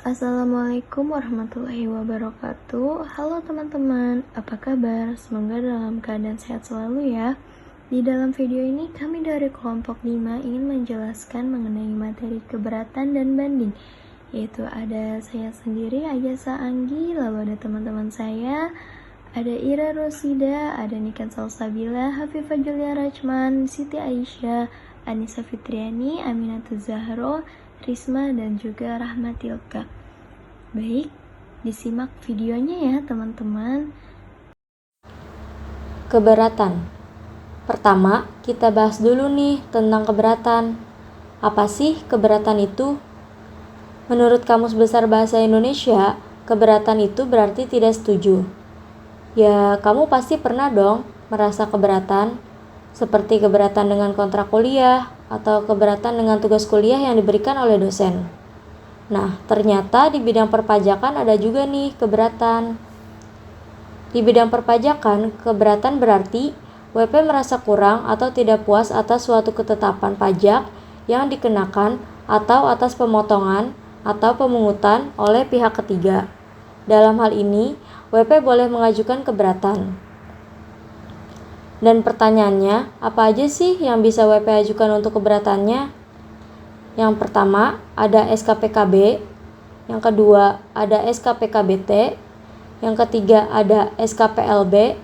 Assalamualaikum warahmatullahi wabarakatuh. Halo teman-teman, apa kabar? Semoga dalam keadaan sehat selalu ya. Di dalam video ini kami dari kelompok 5 ingin menjelaskan mengenai materi keberatan dan banding, yaitu ada saya sendiri, Ayasa Anggi, lalu ada teman-teman saya, ada Ira Rosida, ada Niken Salsabila, Hafifah Julia Rachman, Siti Aisyah, Anissa Fitriani, Aminatul Zahro, Risma, dan juga Rahmatilka. Baik, disimak videonya ya teman-teman. Keberatan. Pertama, kita bahas dulu nih tentang keberatan. Apa sih keberatan itu? Menurut Kamus Besar Bahasa Indonesia, keberatan itu berarti tidak setuju. Ya, kamu pasti pernah dong merasa keberatan, seperti keberatan dengan kontrak kuliah atau keberatan dengan tugas kuliah yang diberikan oleh dosen. Nah, ternyata di bidang perpajakan ada juga nih keberatan. Di bidang perpajakan, keberatan berarti WP merasa kurang atau tidak puas atas suatu ketetapan pajak yang dikenakan atau atas pemotongan atau pemungutan oleh pihak ketiga. Dalam hal ini, WP boleh mengajukan keberatan. Dan pertanyaannya, apa aja sih yang bisa WP ajukan untuk keberatannya? Yang pertama, ada SKPKB. Yang kedua, ada SKPKBT. Yang ketiga, ada SKPLB.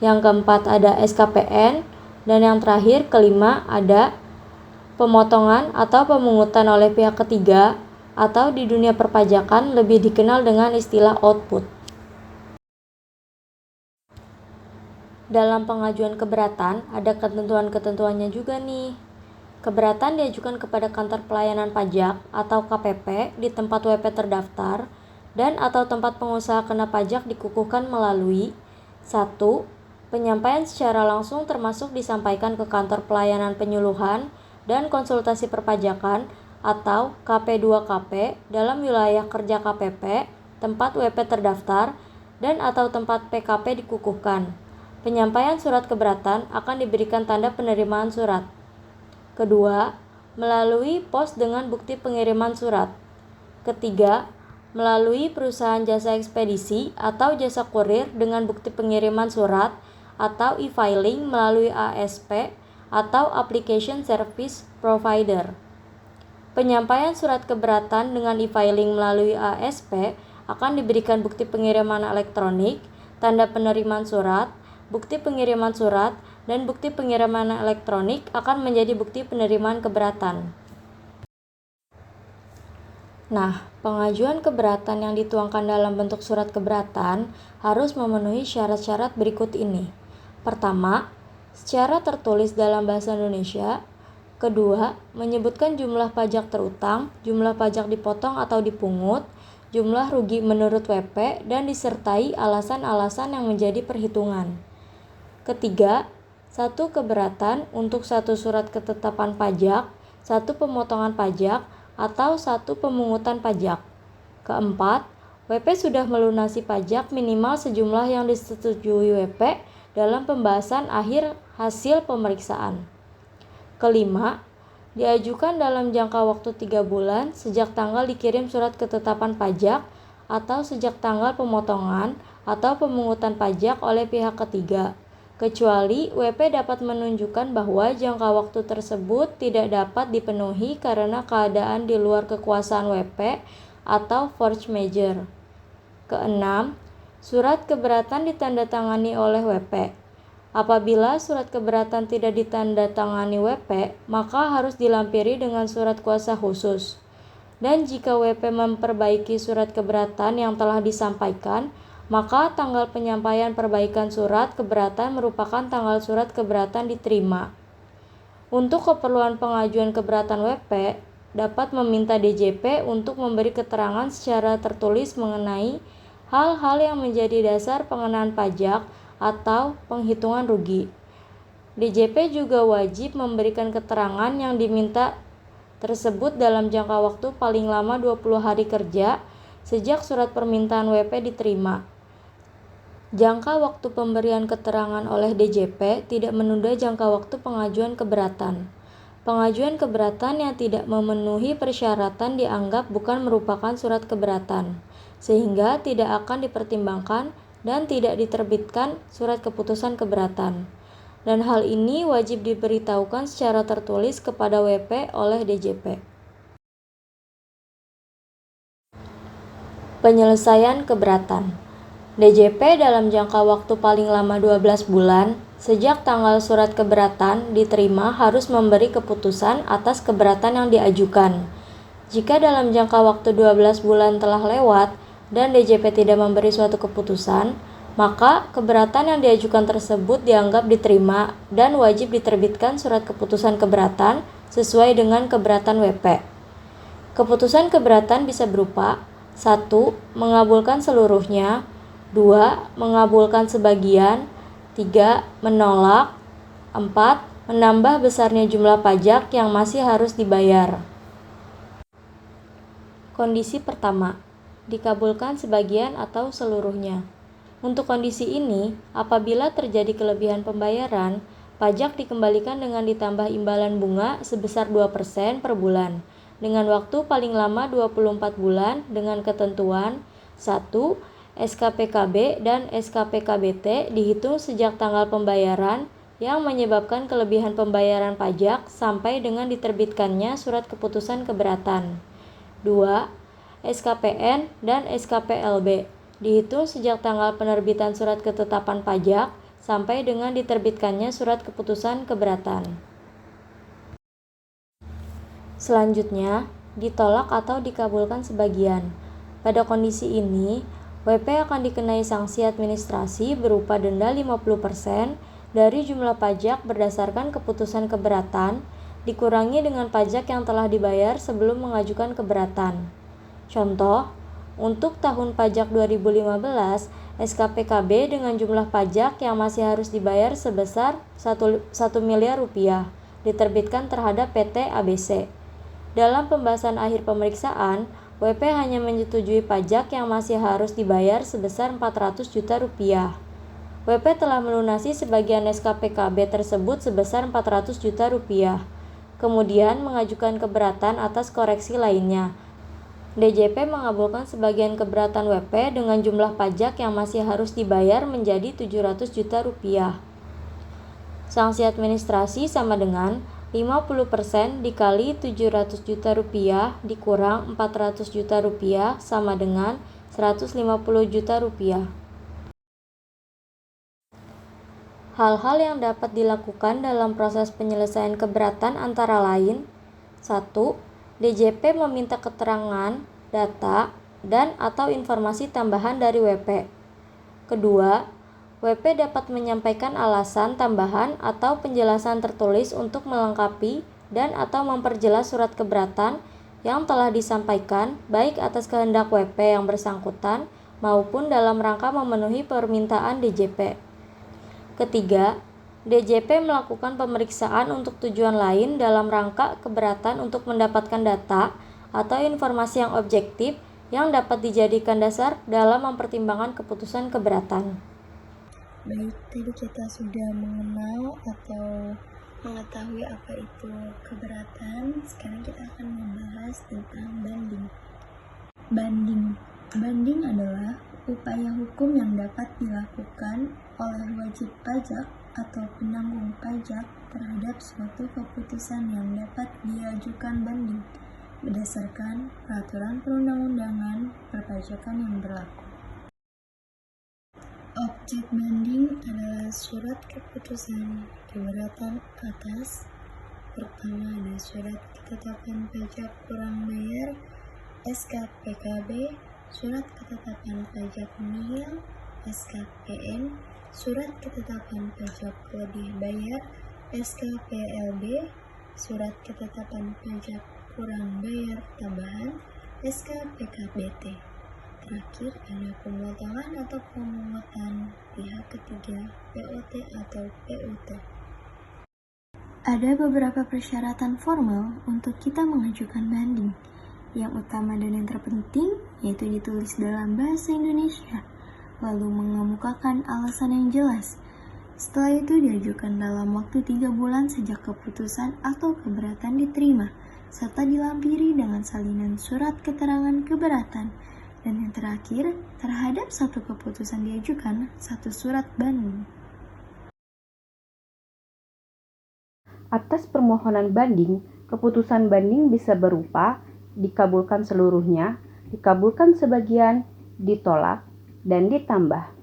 Yang keempat, ada SKPN. Dan yang terakhir, kelima, ada pemotongan atau pemungutan oleh pihak ketiga, atau di dunia perpajakan lebih dikenal dengan istilah output. Dalam pengajuan keberatan, ada ketentuan-ketentuannya juga nih. Keberatan diajukan kepada kantor pelayanan pajak atau KPP di tempat WP terdaftar dan atau tempat pengusaha kena pajak dikukuhkan melalui 1. Penyampaian secara langsung termasuk disampaikan ke kantor pelayanan penyuluhan dan konsultasi perpajakan atau KP2KP dalam wilayah kerja KPP, tempat WP terdaftar dan atau tempat PKP dikukuhkan. Penyampaian surat keberatan akan diberikan tanda penerimaan surat. Kedua, melalui pos dengan bukti pengiriman surat. Ketiga, melalui perusahaan jasa ekspedisi atau jasa kurir dengan bukti pengiriman surat atau e-filing melalui ASP atau Application Service Provider. Penyampaian surat keberatan dengan e-filing melalui ASP akan diberikan bukti pengiriman elektronik, tanda penerimaan surat, bukti pengiriman surat, dan bukti pengiriman elektronik akan menjadi bukti penerimaan keberatan. Nah, pengajuan keberatan yang dituangkan dalam bentuk surat keberatan harus memenuhi syarat-syarat berikut ini. Pertama, secara tertulis dalam bahasa Indonesia. Kedua, menyebutkan jumlah pajak terutang, jumlah pajak dipotong atau dipungut, jumlah rugi menurut WP, dan disertai alasan-alasan yang menjadi perhitungan. Ketiga, 1 keberatan untuk 1 surat ketetapan pajak, 1 pemotongan pajak, atau 1 pemungutan pajak. Keempat, WP sudah melunasi pajak minimal sejumlah yang disetujui WP dalam pembahasan akhir hasil pemeriksaan. Kelima, diajukan dalam jangka waktu 3 bulan sejak tanggal dikirim surat ketetapan pajak atau sejak tanggal pemotongan atau pemungutan pajak oleh pihak ketiga, kecuali WP dapat menunjukkan bahwa jangka waktu tersebut tidak dapat dipenuhi karena keadaan di luar kekuasaan WP atau force majeure. Keenam, surat keberatan ditandatangani oleh WP. Apabila surat keberatan tidak ditandatangani WP, maka harus dilampiri dengan surat kuasa khusus. Dan jika WP memperbaiki surat keberatan yang telah disampaikan, maka tanggal penyampaian perbaikan surat keberatan merupakan tanggal surat keberatan diterima. Untuk keperluan pengajuan keberatan WP, dapat meminta DJP untuk memberi keterangan secara tertulis mengenai hal-hal yang menjadi dasar pengenaan pajak atau penghitungan rugi. DJP juga wajib memberikan keterangan yang diminta tersebut dalam jangka waktu paling lama 20 hari kerja sejak surat permintaan WP diterima. Jangka waktu pemberian keterangan oleh DJP tidak menunda jangka waktu pengajuan keberatan. Pengajuan keberatan yang tidak memenuhi persyaratan dianggap bukan merupakan surat keberatan, sehingga tidak akan dipertimbangkan dan tidak diterbitkan surat keputusan keberatan. Dan hal ini wajib diberitahukan secara tertulis kepada WP oleh DJP. Penyelesaian keberatan. DJP dalam jangka waktu paling lama 12 bulan sejak tanggal surat keberatan diterima harus memberi keputusan atas keberatan yang diajukan. Jika dalam jangka waktu 12 bulan telah lewat dan DJP tidak memberi suatu keputusan, maka keberatan yang diajukan tersebut dianggap diterima dan wajib diterbitkan surat keputusan keberatan sesuai dengan keberatan WP. Keputusan keberatan bisa berupa 1. Mengabulkan seluruhnya, 2. Mengabulkan sebagian, 3. Menolak, 4. Menambah besarnya jumlah pajak yang masih harus dibayar. Kondisi pertama, dikabulkan sebagian atau seluruhnya. Untuk kondisi ini, apabila terjadi kelebihan pembayaran, pajak dikembalikan dengan ditambah imbalan bunga sebesar 2% per bulan, dengan waktu paling lama 24 bulan dengan ketentuan 1. SKPKB dan SKPKBT dihitung sejak tanggal pembayaran yang menyebabkan kelebihan pembayaran pajak sampai dengan diterbitkannya surat keputusan keberatan. 2. SKPN dan SKPLB dihitung sejak tanggal penerbitan surat ketetapan pajak sampai dengan diterbitkannya surat keputusan keberatan. Selanjutnya, ditolak atau dikabulkan sebagian. Pada kondisi ini, WP akan dikenai sanksi administrasi berupa denda 50% dari jumlah pajak berdasarkan keputusan keberatan, dikurangi dengan pajak yang telah dibayar sebelum mengajukan keberatan. Contoh, untuk tahun pajak 2015, SKPKB dengan jumlah pajak yang masih harus dibayar sebesar 1 miliar rupiah diterbitkan terhadap PT ABC. Dalam pembahasan akhir pemeriksaan, WP hanya menyetujui pajak yang masih harus dibayar sebesar 400 juta rupiah. WP telah melunasi sebagian SKPKB tersebut sebesar 400 juta rupiah, kemudian mengajukan keberatan atas koreksi lainnya. DJP mengabulkan sebagian keberatan WP dengan jumlah pajak yang masih harus dibayar menjadi 700 juta rupiah. Sanksi administrasi sama dengan 50% dikali 700 juta rupiah dikurang 400 juta rupiah sama dengan 150 juta rupiah. Hal-hal yang dapat dilakukan dalam proses penyelesaian keberatan antara lain 1. DJP meminta keterangan, data, dan atau informasi tambahan dari WP. Kedua, WP dapat menyampaikan alasan tambahan atau penjelasan tertulis untuk melengkapi dan atau memperjelas surat keberatan yang telah disampaikan baik atas kehendak WP yang bersangkutan maupun dalam rangka memenuhi permintaan DJP. Ketiga, DJP melakukan pemeriksaan untuk tujuan lain dalam rangka keberatan untuk mendapatkan data atau informasi yang objektif yang dapat dijadikan dasar dalam mempertimbangkan keputusan keberatan. Baik, tadi kita sudah mengenal atau mengetahui apa itu keberatan. Sekarang kita akan membahas tentang banding. Banding adalah upaya hukum yang dapat dilakukan oleh wajib pajak atau penanggung pajak terhadap suatu keputusan yang dapat diajukan banding berdasarkan peraturan perundang-undangan perpajakan yang berlaku. Objek banding adalah surat keputusan keberatan atas pertama ada surat ketetapan pajak kurang bayar SKPKB, surat ketetapan pajak nihil SKPN, surat ketetapan pajak lebih bayar SKPLB, surat ketetapan pajak kurang bayar tambahan SKPKBT. Terakhir ada pemotongan atau pemungutan pihak ketiga POT atau PUT. Ada beberapa persyaratan formal untuk kita mengajukan banding. Yang utama dan yang terpenting yaitu ditulis dalam bahasa Indonesia, lalu mengemukakan alasan yang jelas. Setelah itu diajukan dalam waktu 3 bulan sejak keputusan atau keberatan diterima, serta dilampiri dengan salinan surat keterangan keberatan. Dan yang terakhir, terhadap satu keputusan diajukan, satu surat banding. Atas permohonan banding, keputusan banding bisa berupa dikabulkan seluruhnya, dikabulkan sebagian, ditolak, dan ditambah.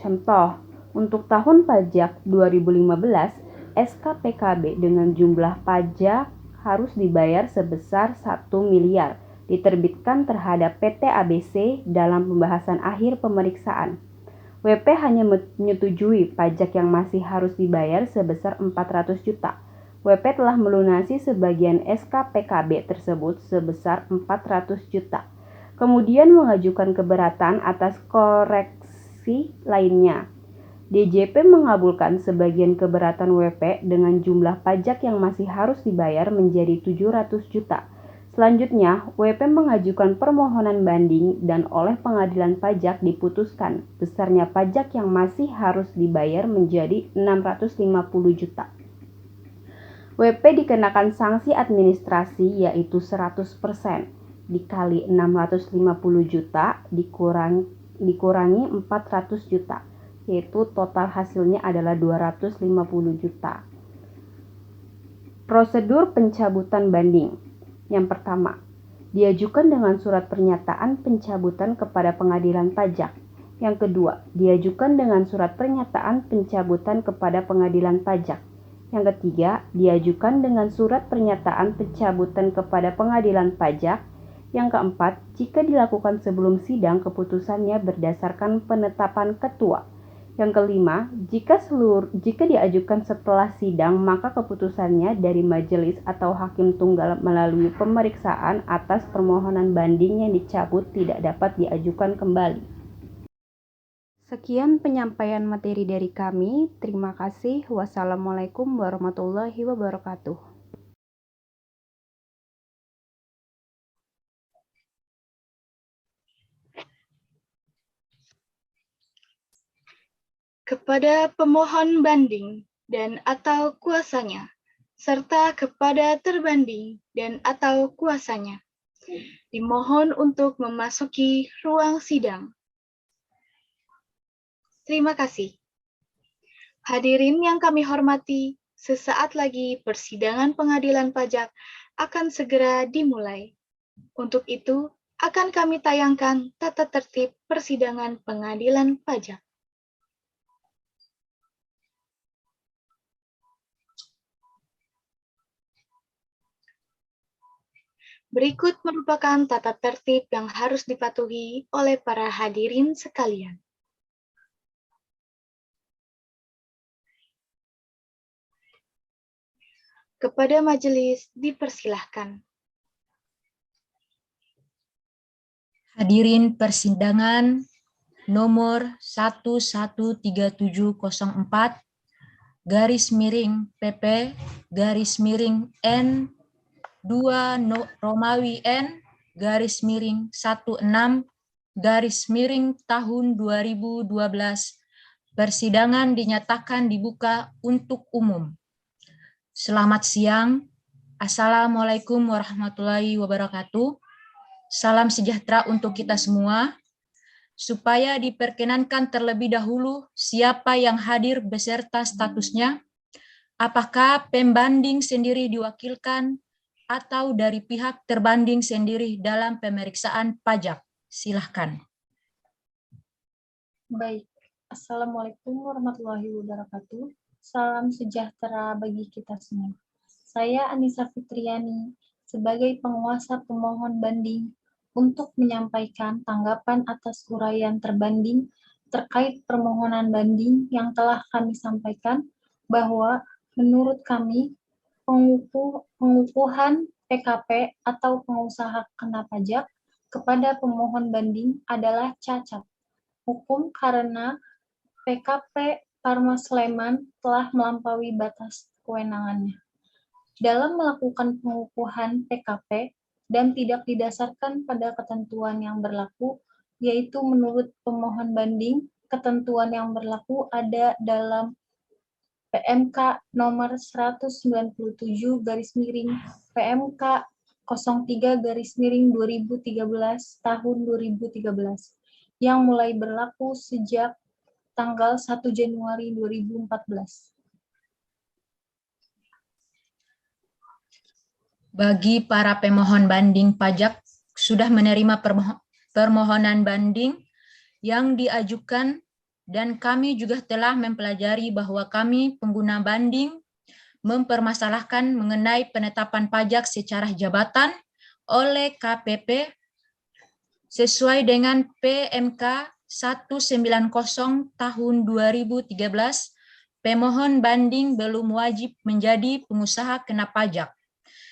Contoh, untuk tahun pajak 2015, SKPKB dengan jumlah pajak harus dibayar sebesar 1 miliar diterbitkan terhadap PT ABC dalam pembahasan akhir pemeriksaan. WP hanya menyetujui pajak yang masih harus dibayar sebesar 400 juta. WP telah melunasi sebagian SKPKB tersebut sebesar 400 juta. Kemudian mengajukan keberatan atas koreksi lainnya. DJP mengabulkan sebagian keberatan WP dengan jumlah pajak yang masih harus dibayar menjadi 700 juta. Selanjutnya, WP mengajukan permohonan banding dan oleh pengadilan pajak diputuskan besarnya pajak yang masih harus dibayar menjadi 650 juta. WP dikenakan sanksi administrasi yaitu 100% dikali 650 juta dikurangi 400 juta, yaitu total hasilnya adalah 250 juta. Prosedur pencabutan banding. Yang pertama, diajukan dengan surat pernyataan pencabutan kepada pengadilan pajak. Yang kedua, diajukan dengan surat pernyataan pencabutan kepada pengadilan pajak. Yang ketiga, diajukan dengan surat pernyataan pencabutan kepada pengadilan pajak. Yang keempat, jika dilakukan sebelum sidang, keputusannya berdasarkan penetapan ketua. Yang kelima, jika diajukan setelah sidang, maka keputusannya dari majelis atau hakim tunggal melalui pemeriksaan atas permohonan banding yang dicabut tidak dapat diajukan kembali. Sekian penyampaian materi dari kami. Terima kasih. Wassalamualaikum warahmatullahi wabarakatuh. Kepada pemohon banding dan atau kuasanya, serta kepada terbanding dan atau kuasanya, dimohon untuk memasuki ruang sidang. Terima kasih. Hadirin yang kami hormati, sesaat lagi persidangan pengadilan pajak akan segera dimulai. Untuk itu, akan kami tayangkan tata tertib persidangan pengadilan pajak. Berikut merupakan tata tertib yang harus dipatuhi oleh para hadirin sekalian. Kepada majelis dipersilahkan. Hadirin persidangan nomor 113704 garis miring PP garis miring N 2 Romawi N garis miring 16 garis miring tahun 2012. Persidangan dinyatakan dibuka untuk umum. Selamat siang. Assalamualaikum warahmatullahi wabarakatuh. Salam sejahtera untuk kita semua. Supaya diperkenankan terlebih dahulu siapa yang hadir beserta statusnya, apakah pembanding sendiri diwakilkan atau dari pihak terbanding sendiri dalam pemeriksaan pajak. Silahkan. Baik, Assalamualaikum warahmatullahi wabarakatuh. Salam sejahtera bagi kita semua. Saya Anissa Fitriani sebagai penguasa pemohon banding untuk menyampaikan tanggapan atas uraian terbanding terkait permohonan banding yang telah kami sampaikan bahwa menurut kami pengukuhan PKP atau pengusaha kena pajak kepada pemohon banding adalah cacat hukum karena PKP Parma Sleman telah melampaui batas kewenangannya. Dalam melakukan pengukuhan PKP dan tidak didasarkan pada ketentuan yang berlaku, yaitu menurut pemohon banding, ketentuan yang berlaku ada dalam PMK nomor 197 garis miring PMK 03 garis miring 2013 tahun 2013 yang mulai berlaku sejak tanggal 1 Januari 2014. Bagi para pemohon banding pajak sudah menerima permohonan banding yang diajukan, dan kami juga telah mempelajari bahwa kami pengguna banding mempermasalahkan mengenai penetapan pajak secara jabatan oleh KPP sesuai dengan PMK 190 tahun 2013. Pemohon banding belum wajib menjadi pengusaha kena pajak.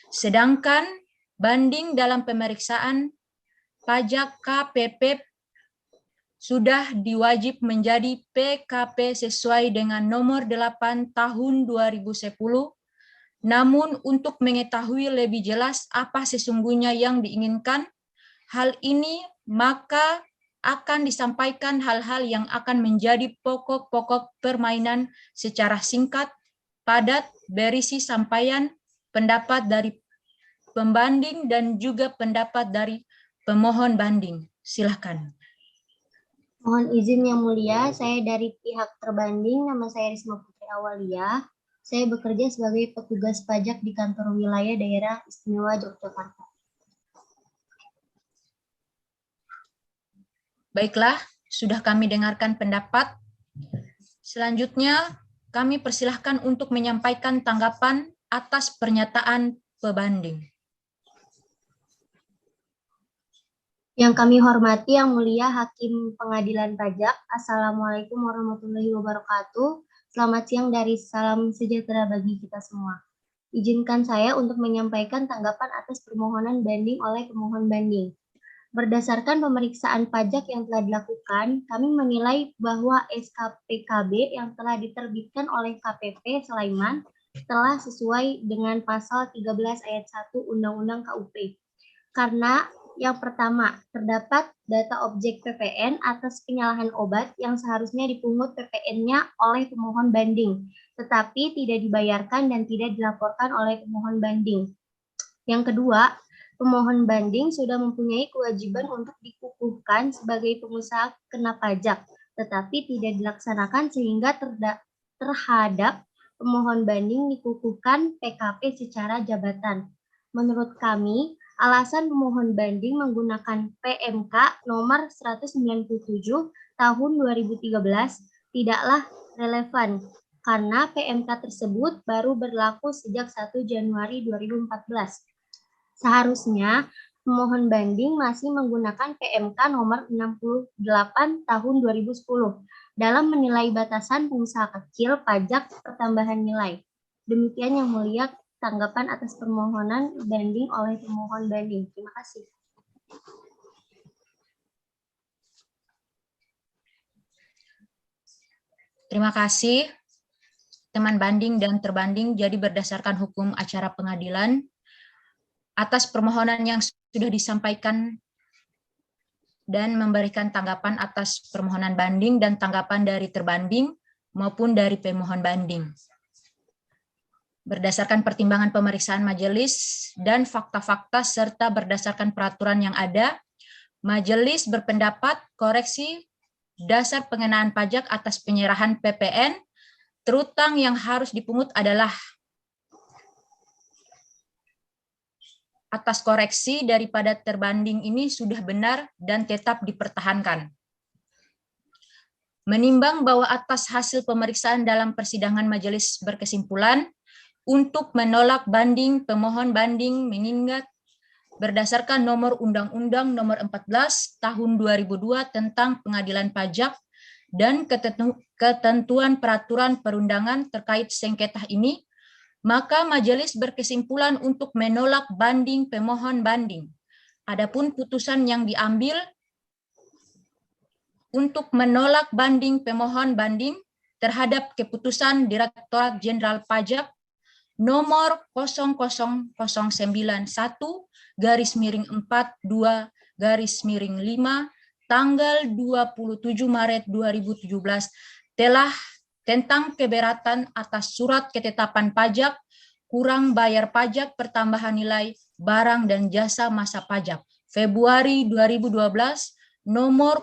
Sedangkan banding dalam pemeriksaan pajak KPP sudah diwajib menjadi PKP sesuai dengan nomor 8 tahun 2010. Namun untuk mengetahui lebih jelas apa sesungguhnya yang diinginkan hal ini, maka akan disampaikan hal-hal yang akan menjadi pokok-pokok permainan secara singkat, padat, berisi sampaian pendapat dari pembanding dan juga pendapat dari pemohon banding. Silakan. Mohon izin Yang Mulia, saya dari pihak terbanding, nama saya Risma Putri Awalia. Saya bekerja sebagai petugas pajak di kantor wilayah daerah istimewa Yogyakarta. Baiklah, sudah kami dengarkan pendapat. Selanjutnya, kami persilahkan untuk menyampaikan tanggapan atas pernyataan pembanding. Yang kami hormati Yang Mulia Hakim Pengadilan Pajak, Assalamualaikum warahmatullahi wabarakatuh. Selamat siang dari salam sejahtera bagi kita semua. Izinkan saya untuk menyampaikan tanggapan atas permohonan banding oleh pemohon banding. Berdasarkan pemeriksaan pajak yang telah dilakukan, kami menilai bahwa SKPKB yang telah diterbitkan oleh KPP Sulaiman telah sesuai dengan pasal 13 ayat 1 Undang-Undang KUP. Karena yang pertama, terdapat data objek PPN atas penyalahan obat yang seharusnya dipungut PPN-nya oleh pemohon banding, tetapi tidak dibayarkan dan tidak dilaporkan oleh pemohon banding. Yang kedua, pemohon banding sudah mempunyai kewajiban untuk dikukuhkan sebagai pengusaha kena pajak, tetapi tidak dilaksanakan sehingga terhadap pemohon banding dikukuhkan PKP secara jabatan. Menurut kami, alasan pemohon banding menggunakan PMK nomor 197 tahun 2013 tidaklah relevan karena PMK tersebut baru berlaku sejak 1 Januari 2014. Seharusnya pemohon banding masih menggunakan PMK nomor 68 tahun 2010 dalam menilai batasan pengusaha kecil pajak pertambahan nilai. Demikian Yang Mulia tanggapan atas permohonan banding oleh pemohon banding. Terima kasih. Terima kasih, teman banding dan terbanding. Jadi berdasarkan hukum acara pengadilan, atas permohonan yang sudah disampaikan dan memberikan tanggapan atas permohonan banding dan tanggapan dari terbanding maupun dari pemohon banding. Berdasarkan pertimbangan pemeriksaan majelis dan fakta-fakta serta berdasarkan peraturan yang ada, majelis berpendapat koreksi dasar pengenaan pajak atas penyerahan PPN terutang yang harus dipungut adalah atas koreksi daripada terbanding ini sudah benar dan tetap dipertahankan. Menimbang bahwa atas hasil pemeriksaan dalam persidangan majelis berkesimpulan untuk menolak banding pemohon banding mengingat berdasarkan nomor Undang-Undang nomor 14 tahun 2002 tentang pengadilan pajak dan ketentuan peraturan perundangan terkait sengketa ini, maka majelis berkesimpulan untuk menolak banding pemohon banding. Adapun putusan yang diambil untuk menolak banding pemohon banding terhadap keputusan Direktorat Jenderal Pajak nomor 00091 /42/5 tanggal 27 Maret 2017 telah tentang keberatan atas surat ketetapan pajak kurang bayar pajak pertambahan nilai barang dan jasa masa pajak Februari 2012 nomor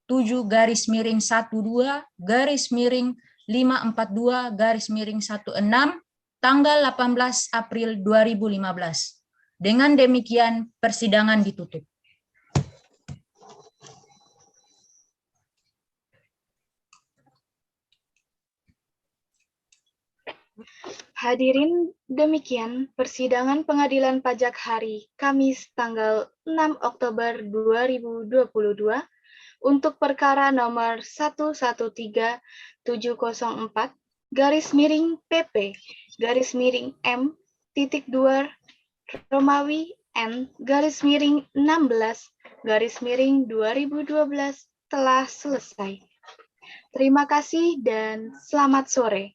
000-20-12-542-16 tanggal 18 April 2015. Dengan demikian persidangan ditutup. Hadirin, demikian persidangan Pengadilan Pajak hari Kamis tanggal 6 Oktober 2022 untuk perkara nomor 1134/PP-M-2 Romawi N-16/2012 telah selesai. Terima kasih dan selamat sore.